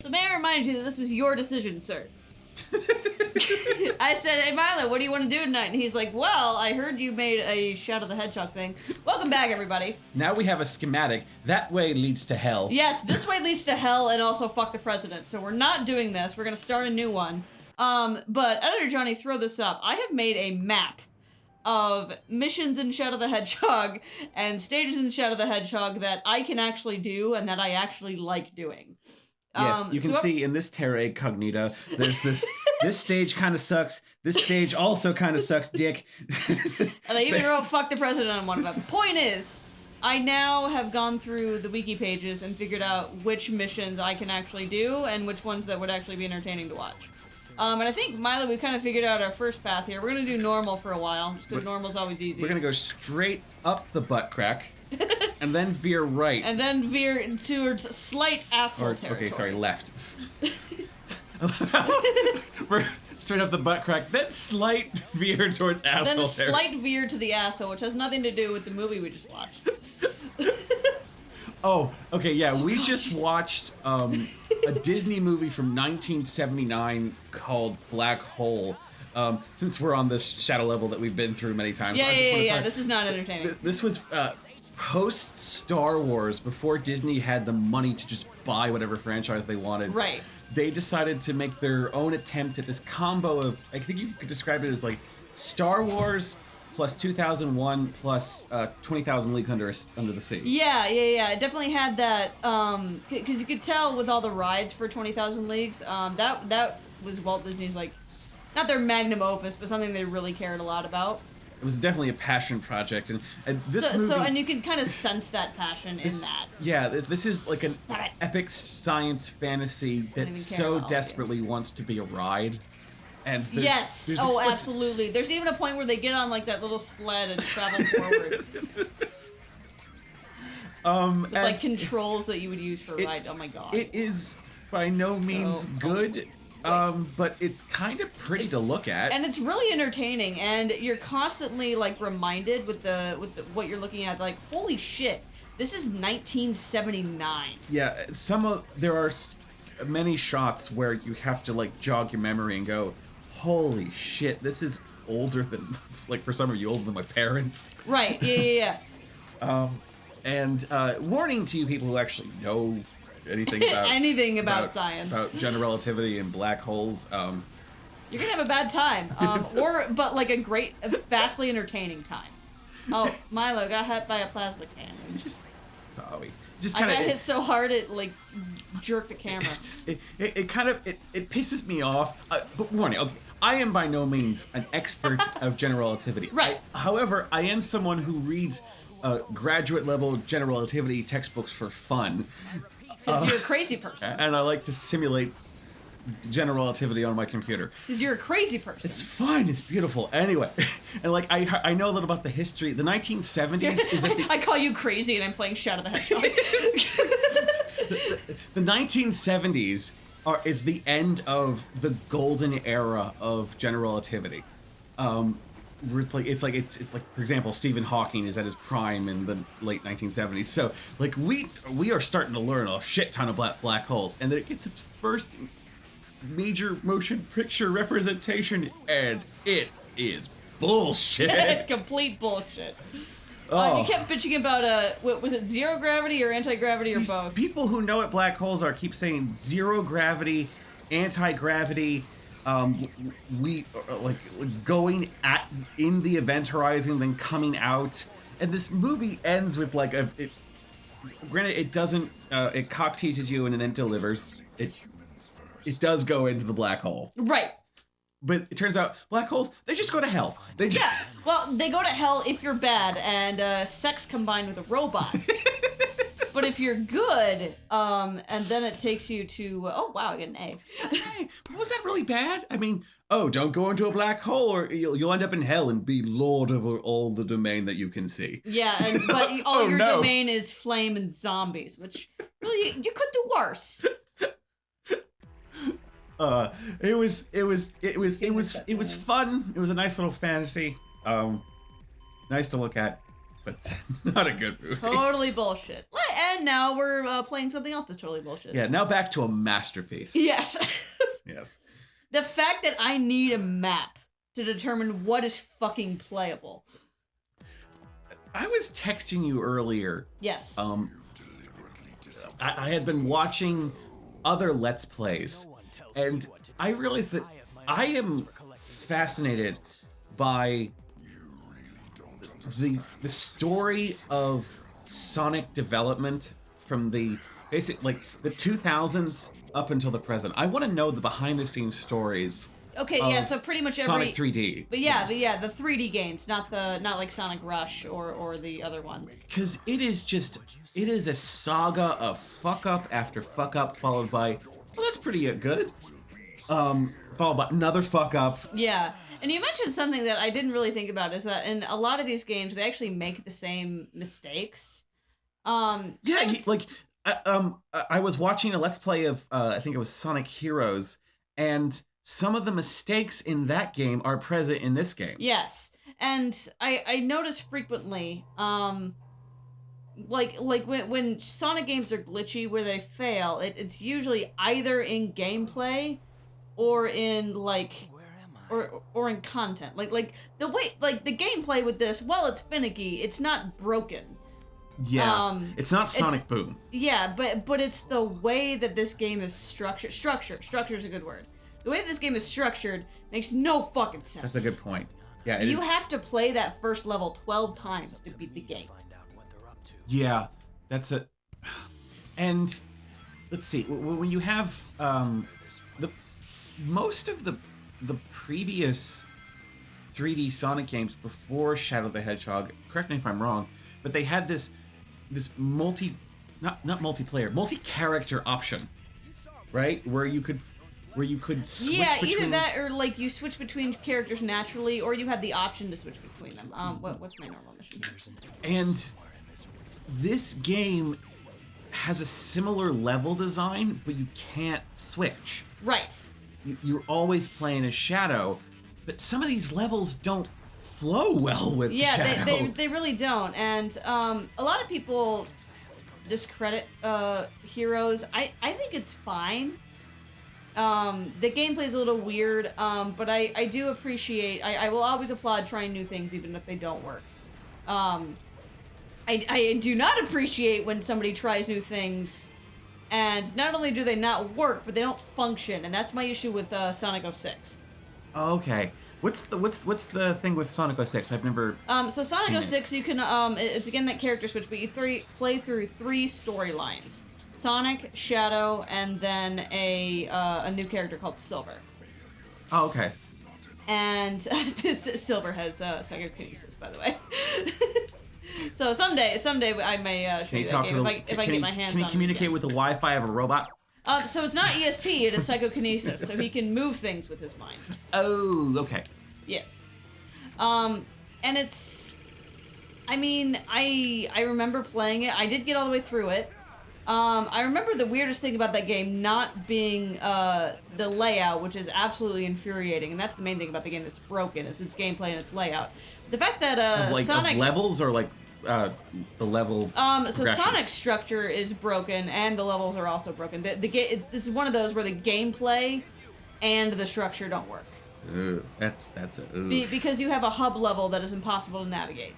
So may I remind you that this was your decision, sir. I said, hey Milo, what do you want to do tonight? And he's like, well, I heard you made a Shadow the Hedgehog thing. Welcome back, everybody. Now we have a schematic. That way leads to hell. Yes, this way leads to hell and also fuck the president. So we're not doing this. We're going to start a new one. But Editor Johnny, throw this up. I have made a map of missions in Shadow the Hedgehog and stages in Shadow the Hedgehog that I can actually do and that I actually like doing. Yes, you can see in this Terra Incognita, there's this stage kind of sucks, this stage also kind of sucks dick. And I even wrote fuck the president on one of them. Point is, I now have gone through the wiki pages and figured out which missions I can actually do and which ones that would actually be entertaining to watch. And I think, Milo, we kind of figured out our first path here. We're going to do normal for a while, just because normal's always easy. We're going to go straight up the butt crack. And then veer right. And then veer towards slight asshole territory. Okay, sorry, left. We're straight up the butt crack, then slight veer towards asshole territory. Then a territory. slight veer to the asshole, which has nothing to do with the movie we just watched. Oh, okay, yeah, we just watched a Disney movie from 1979 called Black Hole. Since we're on this shadow level that we've been through many times. Yeah, this is not entertaining. This was post Star Wars, before Disney had the money to just buy whatever franchise they wanted. Right. They decided to make their own attempt at this combo of, I think you could describe it as like Star Wars plus 2001 plus 20,000 Leagues Under the Sea. Yeah. It definitely had that, because you could tell with all the rides for 20,000 Leagues, that was Walt Disney's, like, not their magnum opus, but something they really cared a lot about. It was definitely a passion project, and this movie. And you can kind of sense that passion in that. Yeah, this is like an epic science fantasy that so desperately wants to be a ride. And yes. Absolutely. There's even a point where they get on like that little sled and travel forward. With, like controls that you would use for a ride. Oh my god. It is by no means good. But it's kind of pretty to look at, and it's really entertaining. And you're constantly like reminded with the what you're looking at. Like, holy shit, this is 1979. Yeah, there are many shots where you have to like jog your memory and go, holy shit, this is older than, like, for some of you, older than my parents. Right. Yeah. And warning to you people who actually know anything about science, about general relativity and black holes, you're gonna have a bad time, but like a vastly entertaining time. Oh, Milo got hit by a plasma cannon. I got hit so hard it like jerked the camera. It pisses me off. But warning, okay, I am by no means an expert of general relativity. Right. However, I am someone who reads graduate level general relativity textbooks for fun. Because you're a crazy person. And I like to simulate general relativity on my computer. Because you're a crazy person. It's fun. It's beautiful. Anyway, and like I know a little about the history. The 1970s is like I call you crazy and I'm playing Shadow the Hedgehog. the 1970s is the end of the golden era of general relativity. It's like for example, Stephen Hawking is at his prime in the late 1970s. So like we are starting to learn a shit ton of black holes, and then it gets its first major motion picture representation, and it is bullshit. Complete bullshit. You kept bitching about was it zero gravity or anti-gravity or both? People who know what black holes are keep saying zero gravity, anti-gravity. We are like going in the event horizon, then coming out, and this movie ends with like granted, it doesn't. It cock teases you and then delivers. It does go into the black hole, right? But it turns out black holes, they just go to hell. They go to hell if you're bad and sex combined with a robot. But if you're good, and then it takes you to, oh wow, I get an A. Hey, was that really bad? I mean, don't go into a black hole or you'll end up in hell and be lord over all the domain that you can see. Yeah, but all your domain is flame and zombies, which really you could do worse. It was fun. It was a nice little fantasy. Nice to look at. but not a good movie. Totally bullshit. And now we're playing something else that's totally bullshit. Yeah, now back to a masterpiece. Yes. Yes. The fact that I need a map to determine what is fucking playable. I was texting you earlier. Yes. I had been watching other Let's Plays, and I realized that I am fascinated by the story of Sonic development from the basic, like, the 2000s up until the present. I want to know the behind-the-scenes stories. Okay, yeah, so pretty much every Sonic 3D. But yeah, the 3D games, not like Sonic Rush or the other ones. Because it is a saga of fuck up after fuck up, followed by, well, that's pretty good. Followed by another fuck up. Yeah, and you mentioned something that I didn't really think about, is that in a lot of these games, they actually make the same mistakes. I was watching a Let's Play of, I think it was Sonic Heroes, and some of the mistakes in that game are present in this game. Yes, and I notice frequently, like when Sonic games are glitchy where they fail, it's usually either in gameplay or in or in content. Like the way, like the gameplay with this, while it's finicky, it's not broken. Yeah, it's not Sonic Boom. Yeah, but it's the way that this game is structured. Structure is a good word. The way that this game is structured makes no fucking sense. That's a good point. Yeah, you have to play that first level 12 times to beat the game. Yeah, that's it. And let's see, when you have most of the previous 3D Sonic games before Shadow the Hedgehog, correct me if I'm wrong, but they had this multi-character option, right? Where you could switch between... either that or like you switch between characters naturally, or you had the option to switch between them. What's my normal mission? And this game has a similar level design, but you can't switch. Right. You're always playing as Shadow, but some of these levels don't flow well with Shadow. Yeah, they really don't. And a lot of people discredit Heroes. I think it's fine. The gameplay is a little weird, but I do appreciate, I will always applaud trying new things even if they don't work. I do not appreciate when somebody tries new things and not only do they not work, but they don't function, and that's my issue with Sonic 06. Okay. What's the thing with Sonic 06? I've never So Sonic 06, you can it's again that character switch, but you play through 3 storylines. Sonic, Shadow, and then a new character called Silver. Oh, okay. And Silver has psychokinesis, by the way. So someday I may show you that game if I can get my hands on it. Can he communicate with the Wi-Fi of a robot? So it's not ESP, it is psychokinesis, so he can move things with his mind. Oh, okay. Yes. And it's... I mean, I remember playing it. I did get all the way through it. I remember the weirdest thing about that game not being the layout, which is absolutely infuriating, and that's the main thing about the game that's broken. It's its gameplay and its layout. The fact that Sonic... Of levels or like the level so Sonic's structure is broken and the levels are also broken. This is one of those where the gameplay and the structure don't work. Ooh, that's because you have a hub level that is impossible to navigate.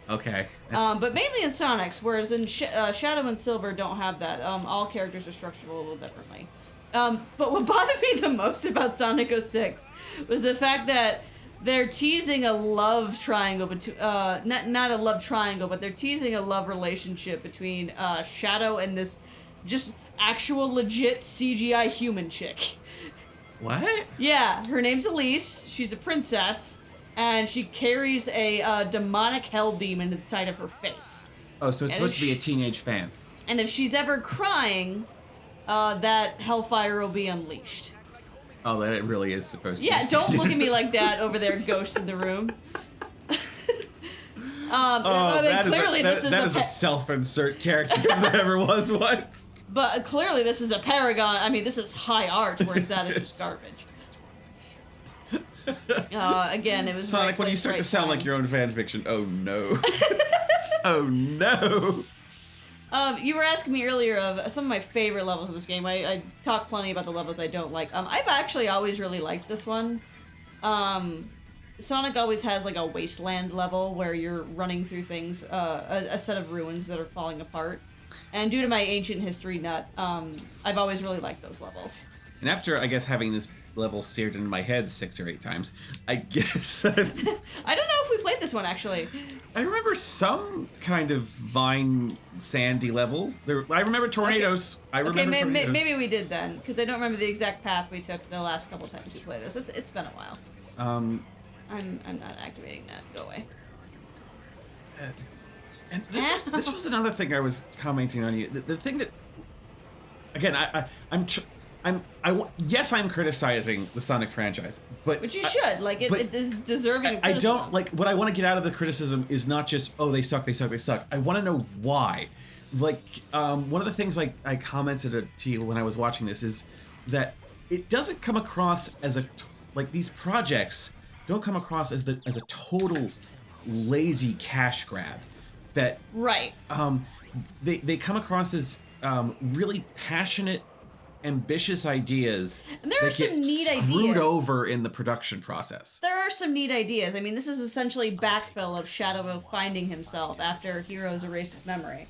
Okay. But mainly in Sonic's, whereas in Shadow and Silver don't have that. All characters are structured a little differently. But what bothered me the most about Sonic 06 was the fact that they're teasing a love triangle between, not a love triangle, but they're teasing a love relationship between Shadow and this just actual legit CGI human chick. What? Yeah, her name's Elise. She's a princess. And she carries a demonic hell demon inside of her face. Oh, so it's supposed to be a teenage fan. And if she's ever crying, that hellfire will be unleashed. Oh, that it really is supposed to be. Yeah, don't look at me like that over there, ghost in the room. Clearly this is a self-insert character if there ever was one. But clearly this is a paragon. I mean, this is high art, whereas that is just garbage. Again, it was Sonic, right when you place, start right to sound time. like your own fan fiction. Oh no. Oh no. You were asking me earlier of some of my favorite levels of this game. I talked plenty about the levels I don't like. I've actually always really liked this one. Sonic always has like a wasteland level where you're running through things, a set of ruins that are falling apart. And due to my ancient history nut, I've always really liked those levels. And after, I guess, having this level seared into my head 6 or 8 times, I guess... I don't know if we played this one, actually. I remember some kind of vine sandy level. I remember tornadoes. Okay. I remember tornadoes. Maybe we did then, because I don't remember the exact path we took the last couple times we played this. It's been a while. I'm not activating that. Go away. And this was another thing I was commenting on you. The thing that, again, yes, I'm criticizing the Sonic franchise, but Which you should. Like, it is deserving of I criticism. don't, like, what I want to get out of the criticism is not just, oh, they suck. I want to know why. Like, one of the things I commented to you when I was watching this is that it doesn't come across as like, these projects don't come across as a total lazy cash grab. That right. They come across as really passionate, ambitious ideas. And there are some neat ideas. Screwed over in the production process. There are some neat ideas. I mean, this is essentially backfill of Shadow finding himself after Heroes erased his memory.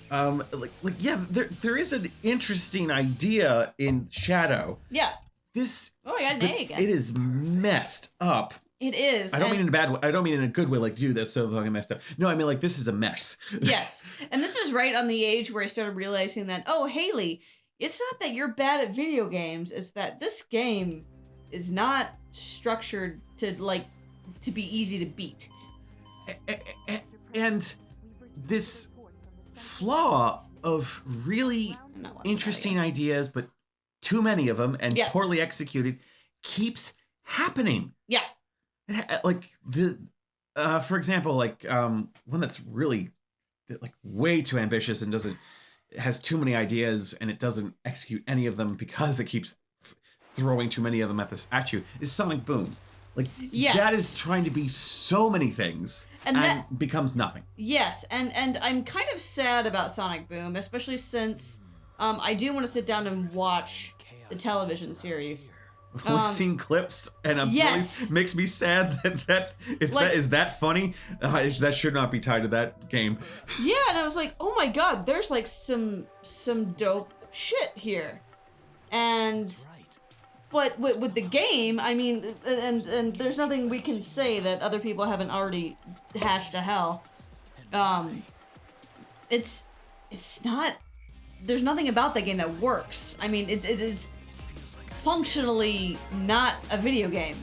Yeah, there is an interesting idea in Shadow. Yeah. This. Oh, I got an A again. It is messed up. It is. I don't mean in a bad way. I don't mean in a good way, like, do this so fucking messed up. No, I mean, like, this is a mess. Yes. And this is right on the age where I started realizing that, oh, Haley, it's not that you're bad at video games. It's that this game is not structured to be easy to beat. And this flaw of really interesting ideas, but too many of them and poorly executed, keeps happening. Yeah. Like for example, like one that's really like way too ambitious and has too many ideas and it doesn't execute any of them because it keeps throwing too many of them at you is Sonic Boom. Like that is trying to be so many things and that becomes nothing. Yes, and I'm kind of sad about Sonic Boom, especially since I do want to sit down and watch the television series. We've seen clips, and it really makes me sad that is that funny, that should not be tied to that game. Yeah, and I was like, oh my god, there's like some dope shit here, but with the game, I mean, and there's nothing we can say that other people haven't already hashed to hell. It's not. There's nothing about that game that works. I mean, it is functionally not a video game.